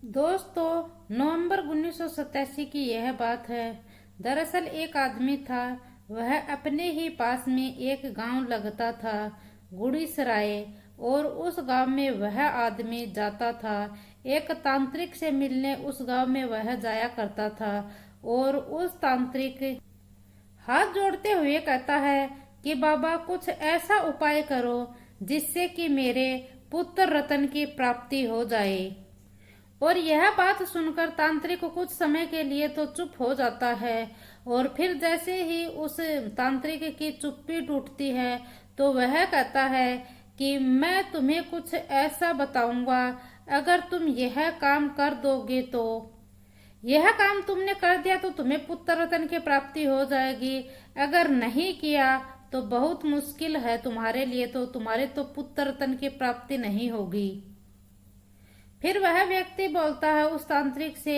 दोस्तों, नवंबर 1987 की यह बात है। दरअसल एक आदमी था। वह अपने ही पास में एक गांव लगता था, गुड़ीसराय। और उस गांव में वह आदमी जाता था। एक तांत्रिक से मिलने उस गांव में वह जाया करता था। और उस तांत्रिक हाथ जोड़ते हुए कहता है कि बाबा, कुछ ऐसा उपाय करो जिससे कि मेरे पुत्र रतन की प्राप्ति हो जाए। और यह बात सुनकर तांत्रिक कुछ समय के लिए तो चुप हो जाता है। और फिर जैसे ही उस तांत्रिक की चुप्पी टूटती है तो वह कहता है कि मैं तुम्हें कुछ ऐसा बताऊंगा, अगर तुम यह काम कर दोगे तो यह काम तुमने कर दिया तो तुम्हें पुत्र रत्न की प्राप्ति हो जाएगी। अगर नहीं किया तो बहुत मुश्किल है तुम्हारे लिए, तो तुम्हारे तो पुत्र रत्न की प्राप्ति नहीं होगी। फिर वह व्यक्ति बोलता है उस तांत्रिक से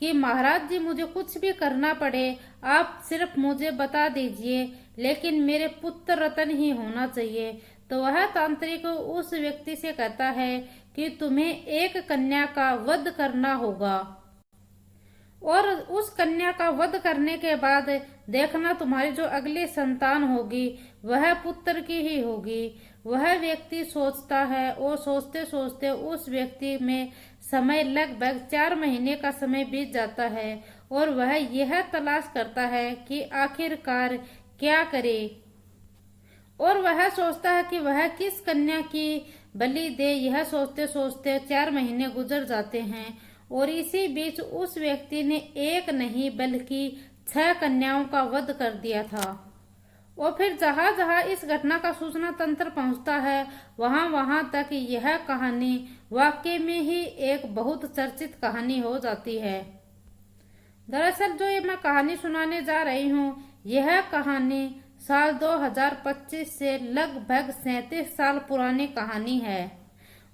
कि महाराज जी, मुझे कुछ भी करना पड़े, आप सिर्फ मुझे बता दीजिए, लेकिन मेरे पुत्र रतन ही होना चाहिए। तो वह तांत्रिक उस व्यक्ति से कहता है कि तुम्हें एक कन्या का वध करना होगा, और उस कन्या का वध करने के बाद देखना तुम्हारी जो अगली संतान होगी वह पुत्र की ही होगी। वह व्यक्ति सोचता है और सोचते सोचते उस व्यक्ति में समय लगभग 4 महीने का समय बीत जाता है। और वह यह तलाश करता है कि आखिरकार क्या करे। और वह सोचता है कि वह किस कन्या की बलि दे। यह सोचते सोचते 4 महीने गुजर जाते हैं। और इसी बीच उस व्यक्ति ने एक नहीं बल्कि 6 कन्याओं का वध कर दिया था। और फिर जहां जहां इस घटना का सूचना तंत्र पहुंचता है वहां वहां तक यह कहानी वाकई में ही एक बहुत चर्चित कहानी हो जाती है। दरअसल जो ये मैं कहानी सुनाने जा रही हूँ, यह कहानी साल 2025 से लगभग 37 साल पुरानी कहानी है।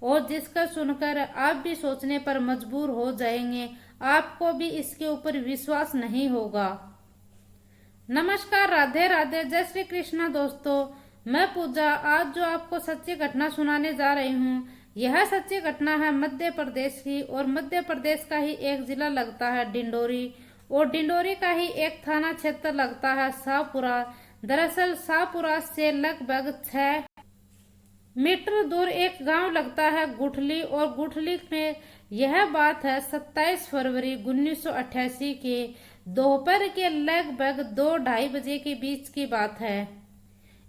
और जिसका सुनकर आप भी सोचने पर मजबूर हो जाएंगे, आपको भी इसके ऊपर विश्वास नहीं होगा। नमस्कार, राधे राधे, जय श्री कृष्णा। दोस्तों, मैं पूजा आज जो आपको सच्ची घटना सुनाने जा रही हूँ, यह सच्ची घटना है मध्य प्रदेश की। और मध्य प्रदेश का ही एक जिला लगता है डिंडोरी, और डिंडोरी का ही एक थाना क्षेत्र लगता है शाहपुरा। दरअसल शाहपुरा से लगभग 6 मीटर दूर एक गांव लगता है गुठली। और गुठली में यह बात है 27 फरवरी 1988 के दोपहर के लगभग 2-2:30 बजे के बीच की बात है।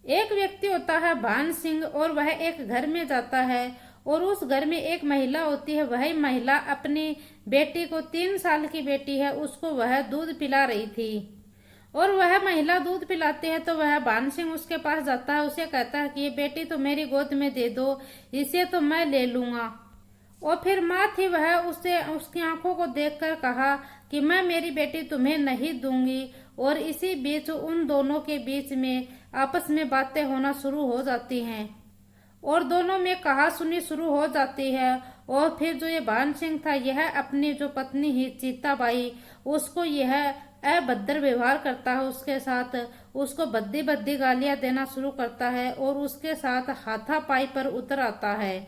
एक व्यक्ति होता है भान सिंह, और वह एक घर में जाता है। और उस घर में एक महिला होती है। वही महिला अपनी बेटी को, 3 साल की बेटी है, उसको वह दूध पिला रही थी। और वह महिला दूध पिलाती है तो वह भान सिंह उसके पास जाता है। उसे कहता है कि ये बेटी तो मेरी गोद में दे दो, इसे तो मैं ले लूंगा। और फिर माँ थी, वह उसे उसकी आंखों को देखकर कहा कि मैं मेरी बेटी तुम्हें नहीं दूंगी। और इसी बीच उन दोनों के बीच में आपस में बातें होना शुरू हो जाती हैं, और दोनों में कहा सुनी शुरू हो जाती है। और फिर जो ये भान सिंह था, यह अपनी जो पत्नी ही चीताबाई, उसको यह अभद्र व्यवहार करता है उसके साथ। उसको भद्दी भद्दी गालियां देना शुरू करता है और उसके साथ हाथापाई पर उतर आता है।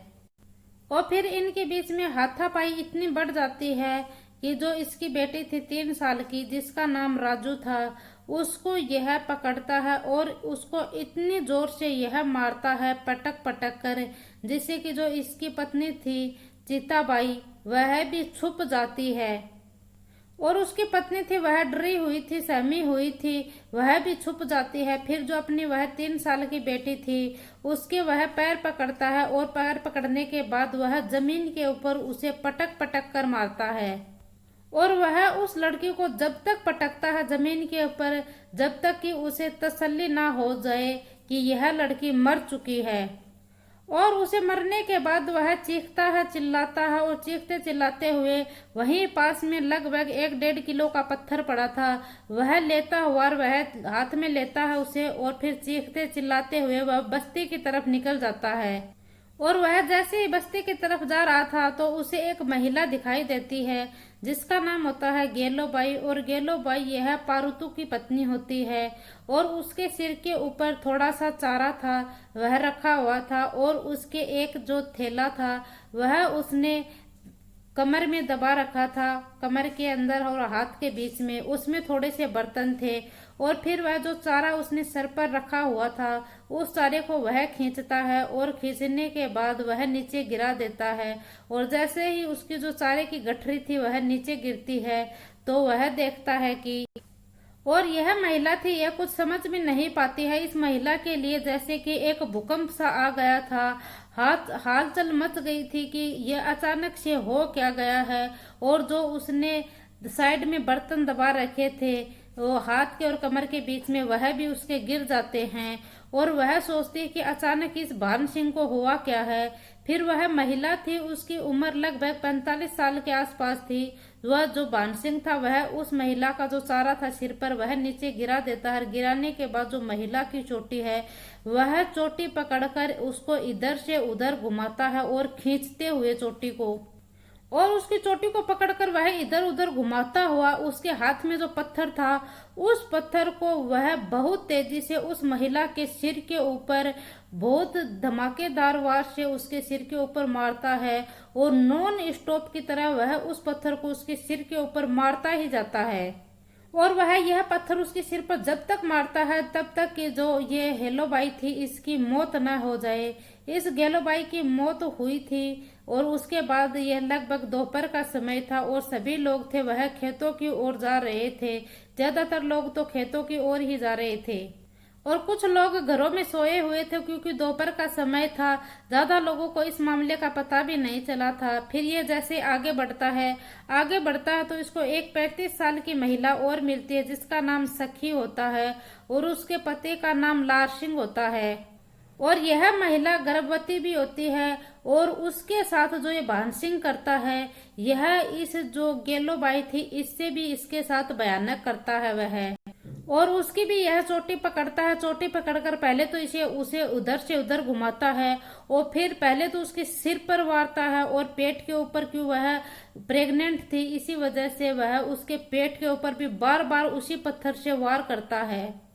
और फिर इनके बीच में हाथापाई इतनी बढ़ जाती है कि जो इसकी बेटी थी 3 साल की, जिसका नाम राजू था, उसको यह पकड़ता है और उसको इतनी जोर से यह मारता है पटक पटक कर, जिससे कि जो इसकी पत्नी थी चीताबाई, वह भी छुप जाती है। और उसकी पत्नी थी, वह डरी हुई थी, सहमी हुई थी, वह भी छुप जाती है। फिर जो अपनी वह 3 साल की बेटी थी, उसके वह पैर पकड़ता है। और पैर पकड़ने के बाद वह जमीन के ऊपर उसे पटक पटक कर मारता है। और वह उस लड़की को जब तक पटकता है जमीन के ऊपर, जब तक कि उसे तसल्ली ना हो जाए कि यह लड़की मर चुकी है। और उसे मरने के बाद वह चीखता है, चिल्लाता है, और चीखते चिल्लाते हुए वहीं पास में लगभग 1-1.5 किलो का पत्थर पड़ा था, वह लेता हुआ वह हाथ में लेता है उसे। और फिर चीखते चिल्लाते हुए वह बस्ती की तरफ निकल जाता है। और वह जैसे ही बस्ती की तरफ जा रहा था तो उसे एक महिला दिखाई देती है, जिसका नाम होता है गेलोबाई। और गेलोबाई यह पारुतु की पत्नी होती है। और उसके सिर के ऊपर थोड़ा सा चारा था, वह रखा हुआ था। और उसके एक जो थैला था, वह उसने कमर में दबा रखा था, कमर के अंदर और हाथ के बीच में उसमें थोड़े से बर्तन थे। और फिर वह जो चारा उसने सर पर रखा हुआ था उस चारे को वह खींचता है और खींचने के बाद वह नीचे गिरा देता है। और जैसे ही उसकी जो चारे की गठरी थी वह नीचे गिरती है तो वह देखता है कि, और यह महिला थी, यह कुछ समझ में नहीं पाती है। इस महिला के लिए जैसे कि एक भूकंप सा आ गया था, हाथ हालचल मच गई थी कि यह अचानक से हो क्या गया है। और जो उसने साइड में बर्तन दबा रखे थे वो हाथ के और कमर के बीच में वह भी उसके गिर जाते हैं। और वह सोचती है कि अचानक इस भान सिंह को हुआ क्या है। फिर वह महिला थी, उसकी उम्र लगभग 45 साल के आसपास थी। वह जो भान सिंह था वह उस महिला का जो चारा था सिर पर वह नीचे गिरा देता है। गिराने के बाद जो महिला की चोटी है वह चोटी पकड़कर उसको इधर से उधर घुमाता है और खींचते हुए चोटी को, और उसकी चोटी को पकड़कर वह इधर उधर घुमाता हुआ उसके हाथ में जो पत्थर था उस पत्थर को वह बहुत तेजी से उस महिला के सिर के ऊपर बहुत धमाकेदार वार से उसके सिर के ऊपर मारता है। और नॉन स्टॉप की तरह वह उस पत्थर को उसके सिर के ऊपर मारता ही जाता है। और वह यह पत्थर उसके सिर पर जब तक मारता है तब तक कि जो ये हेलोबाई थी इसकी मौत न हो जाए। इस गेलोबाई की मौत हुई थी और उसके बाद यह लगभग दोपहर का समय था और सभी लोग थे वह खेतों की ओर जा रहे थे। ज्यादातर लोग तो खेतों की ओर ही जा रहे थे और कुछ लोग घरों में सोए हुए थे क्योंकि दोपहर का समय था। ज्यादा लोगों को इस मामले का पता भी नहीं चला था। फिर ये जैसे आगे बढ़ता है तो इसको एक 35 साल की महिला और मिलती है जिसका नाम सखी होता है और उसके पति का नाम लार सिंह होता है। और यह महिला गर्भवती भी होती है और उसके साथ जो ये भान सिंह करता है यह इस जो गेलोबाई थी इससे भी इसके साथ भयानक करता है वह। और उसकी भी यह चोटी पकड़ता है। चोटी पकड़कर पहले तो उसे उधर से उधर घुमाता है और फिर पहले तो उसके सिर पर वारता है और पेट के ऊपर, क्यों वह प्रेग्नेंट थी इसी वजह से वह उसके पेट के ऊपर भी बार बार उसी पत्थर से वार करता है।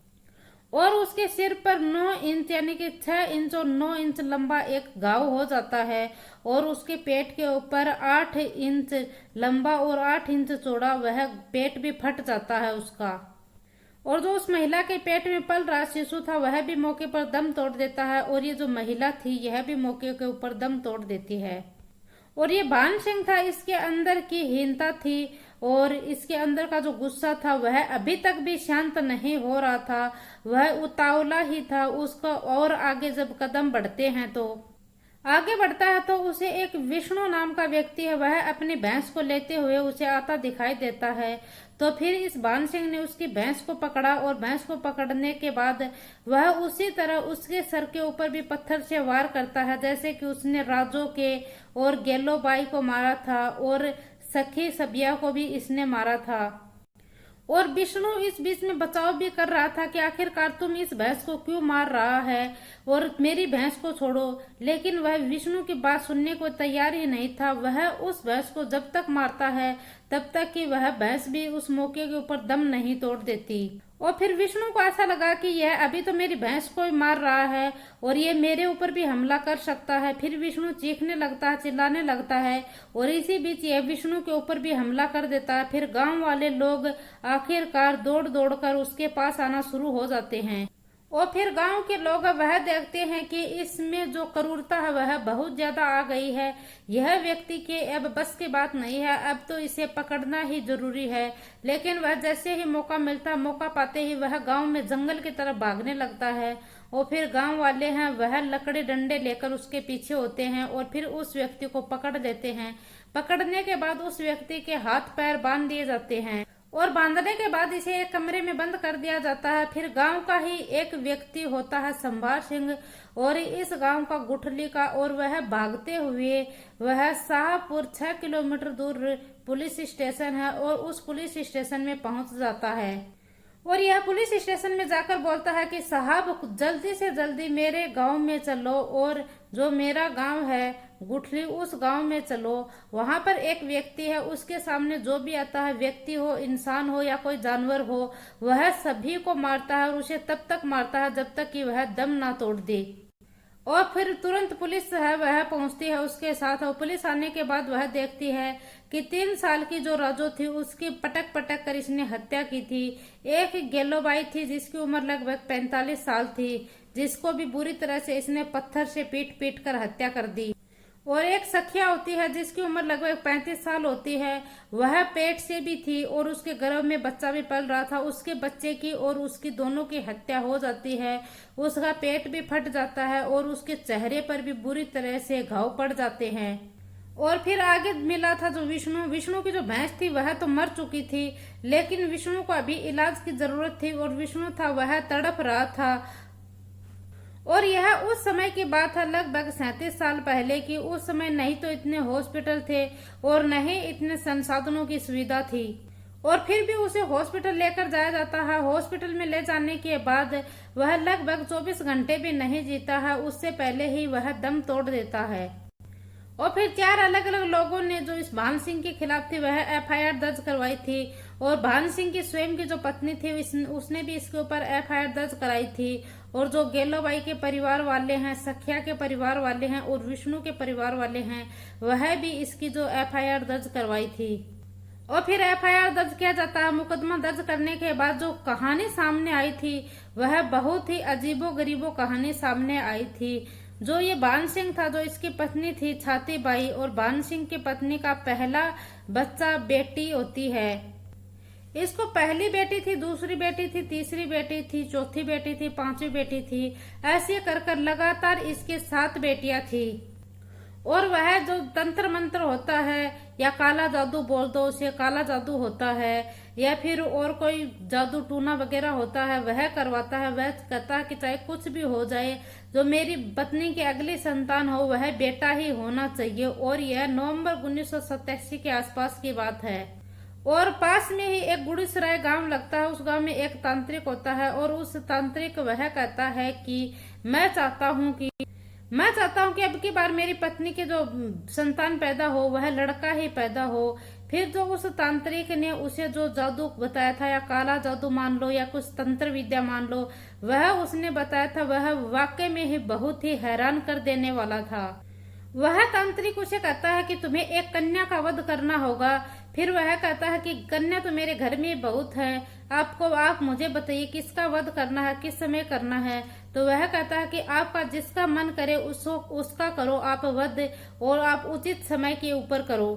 और उसके सिर पर 9 इंच यानी कि 6 इंच और 9 इंच लंबा एक घाव हो जाता है और उसके पेट के ऊपर 8 इंच लंबा और 8 इंच चौड़ा वह पेट भी फट जाता है उसका। और जो उस महिला के पेट में पल रहा शिशु था वह भी मौके पर दम तोड़ देता है और ये जो महिला थी यह भी मौके के ऊपर दम तोड़ देती है। और ये भान सिंह था, इसके अंदर की हीनता थी और इसके अंदर का जो गुस्सा था वह अभी तक भी शांत नहीं हो रहा था। वह उतावला ही था उसका। और आगे जब कदम बढ़ते हैं तो आगे बढ़ता है तो उसे एक विष्णु नाम का व्यक्ति है वह अपनी भैंस को लेते हुए उसे आता दिखाई देता है। तो फिर इस भान सिंह ने उसकी भैंस को पकड़ा और भैंस को पकड़ने के बाद वह उसी तरह उसके सर के ऊपर भी पत्थर से वार करता है जैसे कि उसने राजो के और गेलोबाई को मारा था और सखी सबिया को भी इसने मारा था। और विष्णु इस बीच में बचाव भी कर रहा था कि आखिरकार तुम इस भैंस को क्यों मार रहा है और मेरी भैंस को छोड़ो। लेकिन वह विष्णु की बात सुनने को तैयार ही नहीं था। वह उस भैंस को जब तक मारता है तब तक कि वह भैंस भी उस मौके के ऊपर दम नहीं तोड़ देती। और फिर विष्णु को ऐसा लगा कि यह अभी तो मेरी भैंस को ही मार रहा है और ये मेरे ऊपर भी हमला कर सकता है। फिर विष्णु चीखने लगता है, चिल्लाने लगता है और इसी बीच यह विष्णु के ऊपर भी हमला कर देता है। फिर गांव वाले लोग आखिरकार दौड़ दौड़ कर उसके पास आना शुरू हो जाते हैं और फिर गांव के लोग वह देखते हैं कि इसमें जो क्रूरता है वह बहुत ज्यादा आ गई है। यह व्यक्ति के अब बस की बात नहीं है, अब तो इसे पकड़ना ही जरूरी है। लेकिन वह जैसे ही मौका पाते ही वह गांव में जंगल की तरफ भागने लगता है और फिर गांव वाले हैं वह लकड़ी डंडे लेकर उसके पीछे होते हैं और फिर उस व्यक्ति को पकड़ लेते हैं। पकड़ने के बाद उस व्यक्ति के हाथ पैर बांध दिए जाते हैं और बांधने के बाद इसे एक कमरे में बंद कर दिया जाता है। फिर गांव का ही एक व्यक्ति होता है संभार सिंह और इस गांव का गुठली का, और वह भागते हुए वह शाहपुर 6 किलोमीटर दूर पुलिस स्टेशन है और उस पुलिस स्टेशन में पहुंच जाता है। और यह पुलिस स्टेशन में जाकर बोलता है कि साहब जल्दी से जल्दी मेरे गांव में चलो और जो मेरा गांव है गुठली उस गांव में चलो। वहां पर एक व्यक्ति है, उसके सामने जो भी आता है, व्यक्ति हो, इंसान हो या कोई जानवर हो, वह सभी को मारता है और उसे तब तक मारता है जब तक कि वह दम ना तोड़ दे। और फिर तुरंत पुलिस है वह पहुंचती है उसके साथ। और पुलिस आने के बाद वह देखती है कि 3 साल की जो राजू थी उसकी पटक पटक कर इसने हत्या की थी। एक गेलोबाई थी जिसकी उम्र लगभग 45 साल थी, जिसको भी बुरी तरह से इसने पत्थर से पीट पीट कर हत्या कर दी। और एक सखिया होती है जिसकी उम्र लगभग 35 साल होती है, वह पेट से भी थी और उसके गर्भ में बच्चा भी पल रहा था। उसके बच्चे की और उसकी दोनों की हत्या हो जाती है, उसका पेट भी फट जाता है और उसके चेहरे पर भी बुरी तरह से घाव पड़ जाते हैं। और फिर आगे मिला था जो विष्णु की जो भैंस थी वह तो मर चुकी थी, लेकिन विष्णु को अभी इलाज की जरूरत थी और विष्णु था वह तड़प रहा था। और यह उस समय की बात है लगभग 37 साल पहले की। उस समय नहीं तो इतने हॉस्पिटल थे और न ही इतने संसाधनों की सुविधा थी, और फिर भी उसे हॉस्पिटल लेकर जाया जाता है। हॉस्पिटल में ले जाने के बाद वह लगभग 24 घंटे भी नहीं जीता है, उससे पहले ही वह दम तोड़ देता है। और फिर 4 अलग अलग लोगों ने जो इस भान सिंह के खिलाफ थी वह एफआईआर दर्ज करवाई थी। और भान सिंह की स्वयं की जो पत्नी थी उसने भी इसके ऊपर एफआईआर दर्ज कराई थी। और जो गेलोबाई के परिवार वाले हैं, सखिया के परिवार वाले हैं और विष्णु के परिवार वाले हैं, वह भी इसकी जो एफआईआर दर्ज करवाई थी। और फिर एफआईआर दर्ज किया जाता है। मुकदमा दर्ज करने के बाद जो कहानी सामने आई थी वह बहुत ही अजीबो गरीबो कहानी सामने आई थी। जो ये भान सिंह था, जो इसकी पत्नी थी छाती बाई, और भान सिंह की पत्नी का पहला बच्चा बेटी होती है। इसको पहली बेटी थी, दूसरी बेटी थी, तीसरी बेटी थी, चौथी बेटी थी, पांचवी बेटी थी, ऐसे कर कर लगातार इसके 7 बेटियां थी। और वह जो तंत्र मंत्र होता है या काला जादू बोल दो उसे, काला जादू होता है या फिर और कोई जादू टूना वगैरह होता है, वह करवाता है। वह कहता है कि चाहे कुछ भी हो जाए, जो मेरी पत्नी की अगली संतान हो वह बेटा ही होना चाहिए। और यह नवंबर 1987 के आसपास की बात है। और पास में ही एक गुड़ीसराय गांव लगता है, उस गांव में एक तांत्रिक होता है और उस तांत्रिक वह कहता है कि मैं चाहता हूं कि अब की बार मेरी पत्नी के जो संतान पैदा हो वह लड़का ही पैदा हो। फिर जो उस तांत्रिक ने उसे जो जादू बताया था, या काला जादू मान लो या कुछ तंत्र विद्या मान लो, वह उसने बताया था वह वाकई में ही बहुत ही हैरान कर देने वाला था। वह तांत्रिक उसे कहता है कि तुम्हें एक कन्या का वध करना होगा। फिर वह कहता है कि कन्या तो मेरे घर में बहुत है, आप मुझे बताइए किसका वध करना है, किस समय करना है। तो वह कहता है कि आपका जिसका मन करे उसका करो आप वध, और आप उचित समय के ऊपर करो।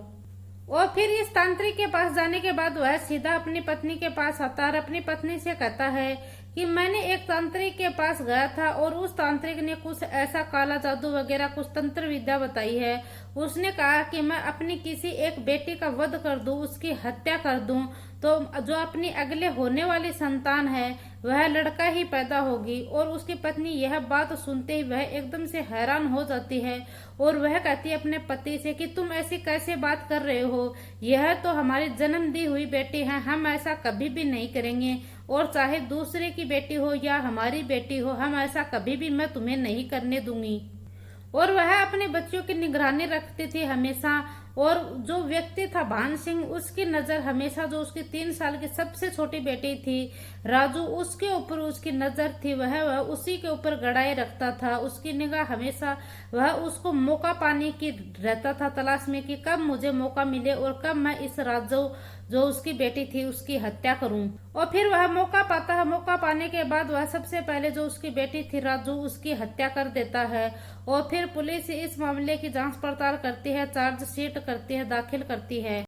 और फिर इस तांत्रिक के पास जाने के बाद वह सीधा अपनी पत्नी के पास आता और अपनी पत्नी से कहता है कि मैंने एक तांत्रिक के पास गया था और उस तांत्रिक ने कुछ ऐसा काला जादू वगैरह कुछ तंत्र विद्या बताई है। उसने कहा कि मैं अपनी किसी एक बेटी का वध कर दूं, उसकी हत्या कर दूं, तो जो अपनी अगले होने वाली संतान है वह लड़का ही पैदा होगी। और उसकी पत्नी यह बात सुनते ही वह एकदम से हैरान हो जाती है और वह कहती है अपने पति से कि तुम ऐसी कैसे बात कर रहे हो, यह तो हमारी जन्म दी हुई बेटी है, हम ऐसा कभी भी नहीं करेंगे। और चाहे दूसरे की बेटी हो या हमारी बेटी हो, हम ऐसा कभी भी मैं तुम्हें नहीं करने दूंगी। और वह अपने बच्चों की निगरानी रखती थी हमेशा। और जो व्यक्ति था भान सिंह, उसकी नजर हमेशा जो उसकी 3 साल की सबसे छोटी बेटी थी राजू, उसके ऊपर उसकी नजर थी। वह उसी के ऊपर गड़ाए रखता था, उसकी निगाह हमेशा वह उसको मौका पाने की रहता था, तलाश में कि कब मुझे मौका मिले और कब मैं इस राजू जो उसकी बेटी थी उसकी हत्या करूं। और फिर वह मौका पाता है। मौका पाने के बाद वह सबसे पहले जो उसकी बेटी थी राजू, उसकी हत्या कर देता है। और फिर पुलिस इस मामले की जांच पड़ताल करती है, चार्जशीट करती है, दाखिल करती है।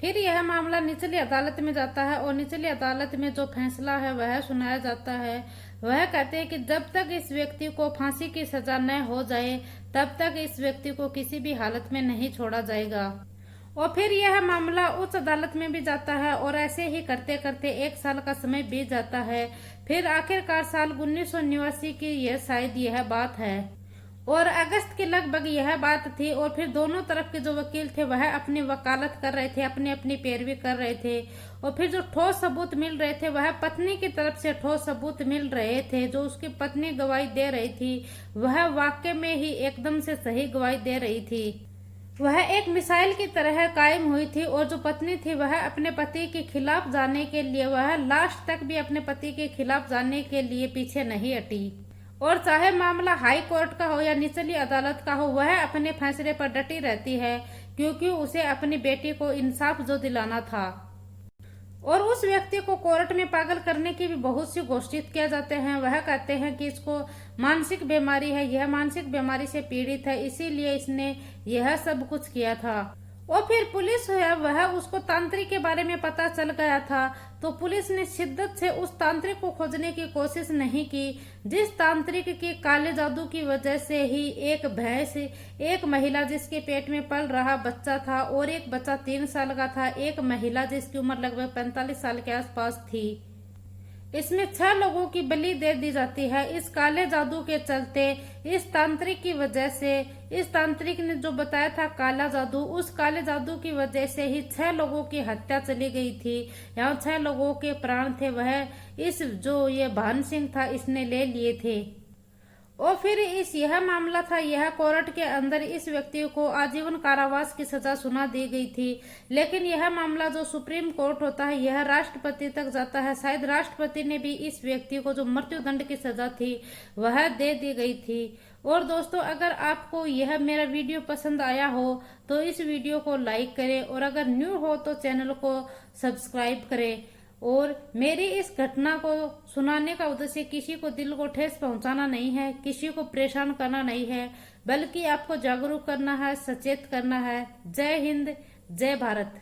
फिर यह मामला निचली अदालत में जाता है और निचली अदालत में जो फैसला है वह सुनाया जाता है। वह कहते हैं कि जब तक इस व्यक्ति को फांसी की सजा न हो जाए तब तक इस व्यक्ति को किसी भी हालत में नहीं छोड़ा जाएगा। और फिर यह मामला उच्च अदालत में भी जाता है और ऐसे ही करते करते 1 साल का समय बीत जाता है। फिर आखिरकार साल 1989 की यह बात है और अगस्त के लगभग यह बात थी। और फिर दोनों तरफ के जो वकील थे वह अपनी वकालत कर रहे थे, अपनी अपनी पैरवी कर रहे थे। और फिर जो ठोस सबूत मिल रहे थे वह पत्नी की तरफ से ठोस सबूत मिल रहे थे। जो उसकी पत्नी गवाही दे रही थी वह वाकई में ही एकदम से सही गवाही दे रही थी। वह एक मिसाइल की तरह कायम हुई थी। और जो पत्नी थी वह अपने पति के खिलाफ जाने के लिए, वह लास्ट तक भी अपने पति के खिलाफ जाने के लिए पीछे नहीं हटी। और चाहे मामला हाई कोर्ट का हो या निचली अदालत का हो, वह अपने फैसले पर डटी रहती है, क्योंकि उसे अपनी बेटी को इंसाफ जो दिलाना था। और उस व्यक्ति को कोर्ट में पागल करने की भी बहुत सी घोषित किया जाते हैं। वह कहते हैं कि इसको मानसिक बीमारी है, यह मानसिक बीमारी से पीड़ित है, इसीलिए इसने यह सब कुछ किया था। और फिर पुलिस है, वह उसको तांत्रिक के बारे में पता चल गया था, तो पुलिस ने शिद्दत से उस तांत्रिक को खोजने की कोशिश नहीं की, जिस तांत्रिक के काले जादू की वजह से ही एक भैंस, एक महिला जिसके पेट में पल रहा बच्चा था, और एक बच्चा 3 साल का था, एक महिला जिसकी उम्र लगभग 45 साल के आसपास थी, इसमें 6 लोगों की बलि दे दी जाती है। इस काले जादू के चलते, इस तांत्रिक की वजह से, इस तांत्रिक ने जो बताया था काला जादू, उस काले जादू की वजह से ही 6 लोगों की हत्या चली गई थी। यहाँ 6 लोगों के प्राण थे, वह इस जो ये भान सिंह था इसने ले लिए थे। और फिर यह मामला था, यह कोर्ट के अंदर इस व्यक्ति को आजीवन कारावास की सजा सुना दी गई थी। लेकिन यह मामला जो सुप्रीम कोर्ट होता है, यह राष्ट्रपति तक जाता है। शायद राष्ट्रपति ने भी इस व्यक्ति को जो मृत्युदंड की सजा थी वह दे दी गई थी। और दोस्तों, अगर आपको यह मेरा वीडियो पसंद आया हो तो इस वीडियो को लाइक करें, और अगर न्यू हो तो चैनल को सब्सक्राइब करें। और मेरी इस घटना को सुनाने का उद्देश्य किसी को दिल को ठेस पहुंचाना नहीं है, किसी को परेशान करना नहीं है, बल्कि आपको जागरूक करना है, सचेत करना है। जय हिंद, जय भारत।